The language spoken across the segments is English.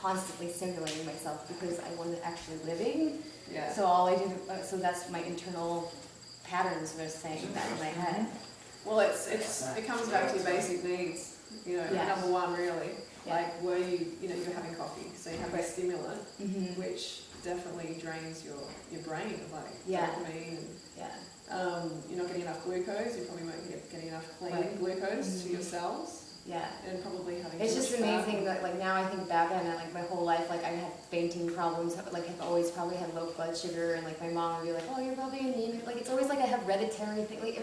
constantly stimulating myself because I wasn't actually living. Yeah. So all I do, so that's my internal patterns were saying that in my head. Well, it comes back to your basic needs. You know, Yeah. number one, really. Yeah. Like, were you know, you're having coffee, so you have a stimulant, Mm-hmm. which definitely drains your brain of like Yeah. dopamine. And, Yeah. you're not getting enough glucose. You probably won't get getting enough clean Right. glucose to your cells, Yeah. and probably having. It's too just much fat. amazing that like now I think back on it, like my whole life, like I had fainting problems, like I've always probably had low blood sugar, and like my mom would be like, oh, you're probably anemic. Like it's always like a hereditary thing. Like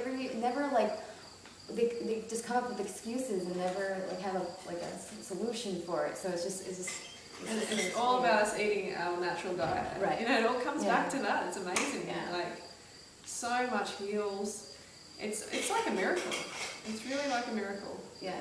never like they just come up with excuses and never like have a solution for it. So it's just And it's all about us eating our natural diet. Right. You know, it all comes Yeah. back to that. It's amazing. Yeah. Like, so much heals. It's like a miracle. It's really like a miracle. Yeah.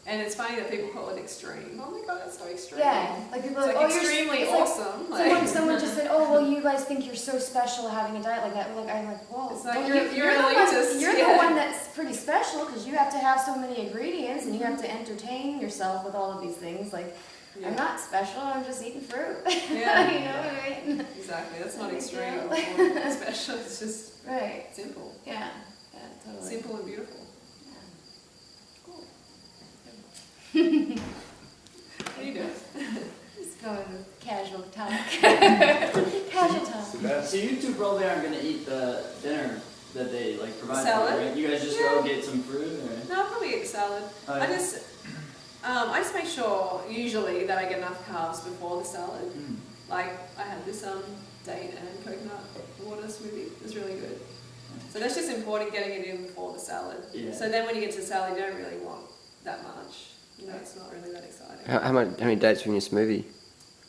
And it's funny that people call it extreme. Oh my god, that's so extreme. Yeah. Like people are It's like, like oh, extremely you're awesome. someone just said, oh, well, you guys think you're so special having a diet like that. Like I'm like, whoa. It's like well, you're the one- elitist, You're yeah. the one that's pretty special because you have to have so many ingredients and you have to entertain yourself with all of these things. Like, Yeah. I'm not special. I'm just eating fruit. Yeah. You know what I mean? Exactly. That's not Big extreme deal. or special. It's just Right. simple. Yeah. Yeah. Totally. Simple and beautiful. Yeah. What are you doing? Just going with casual talk. Casual talk. So you two probably aren't going to eat the dinner that they like provide for Salad? you, right? You guys just Yeah. go get some fruit, or? No, I'll probably eat salad. Oh, I yeah. just make sure usually that I get enough carbs before the salad. Mm. Like I had this date and coconut water smoothie. It was really good. So that's just important, getting it in before the salad. Yeah. So then when you get to the salad, you don't really want that much. You know, it's not really that exciting. How many dates were in your smoothie?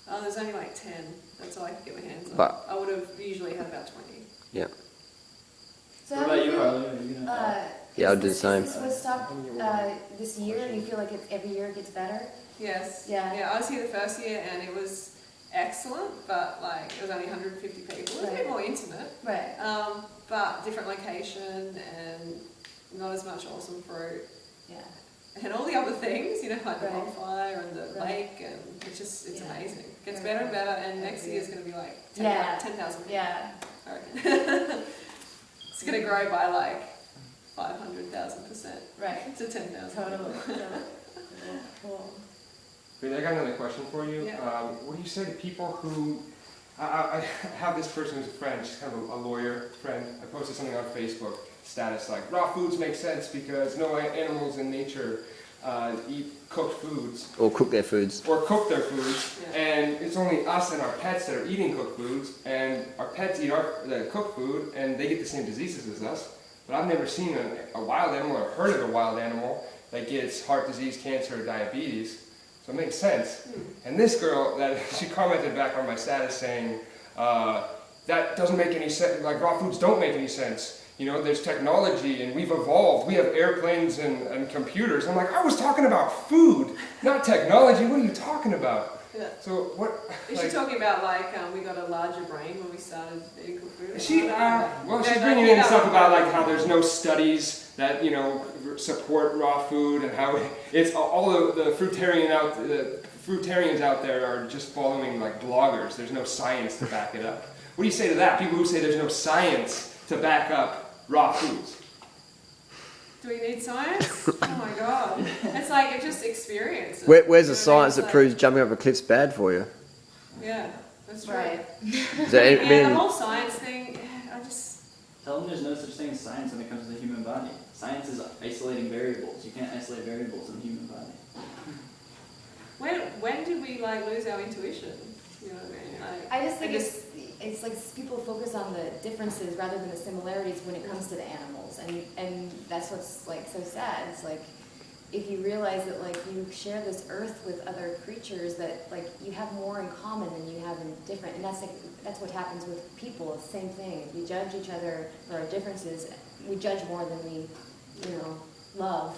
Oh, there's only like 10. That's all I could get my hands on. But- I would have usually had about 20. Yeah. So What how do about you, feel, Harley? Are you gonna? Yeah, I'll is do the this- same. Is this Woodstock this year? Do you feel like every year it gets better? Yes. Yeah. Yeah, I was here the first year and it was excellent, but like it was only 150 people. It was a bit Right. more intimate. Right. But different location and not as much awesome fruit. Yeah. And all the other things, you know, like the Right. bonfire and the Right. lake, and it's Yeah. amazing. It gets Very better and cool. better, and I next agree. year's going to be like Yeah. 10,000 people, Yeah. I reckon. It's going to grow by like 500,000% Right. to 10,000. Totally. Cool. Wait, I got another question for you. Yeah. What do you say to people who... I have this person who's a friend, she's kind of a lawyer friend. I posted something on Facebook status like, raw foods make sense because no animals in nature eat cooked foods Or cook their foods. or cook their foods, Yeah. and it's only us and our pets that are eating cooked foods, and our pets eat the cooked food and they get the same diseases as us. But I've never seen a wild animal or heard of a wild animal that gets heart disease, cancer, or diabetes. So it makes sense. And this girl, she commented back on my status saying, that doesn't make any sense, like raw foods don't make any sense. You know, there's technology and we've evolved, we have airplanes and computers. I'm like, I was talking about food, not technology, what are you talking about? Yeah. So what, Is she talking about like we got a larger brain when we started eating cooked food? she's Yeah, bringing yeah, in stuff yeah. about like how there's no studies that, you know, support raw food and how it's all the fruitarians out there are just following like bloggers. There's no science to back it up. What do you say to that? People who say there's no science to back up raw foods. Do we need science? Oh my god. It's like it's just experience. Where's You know the what I science mean? that It's proves jumping over a cliff's bad for you? like, yeah, that's true. Right. Is that, Yeah, I the mean, whole science thing, I just... Tell them there's no such thing as science when it comes to the human body. Science is isolating variables. You can't isolate variables in the human body. When did we like lose our intuition? You know what I mean? Like, I just think I it's like people focus on the differences rather than the similarities when it comes to the animals, and that's what's like so sad. It's like if you realize that like you share this earth with other creatures, that like you have more in common than you have in different, and that's what happens with people. It's the same thing. If we judge each other for our differences, we judge more than we, love.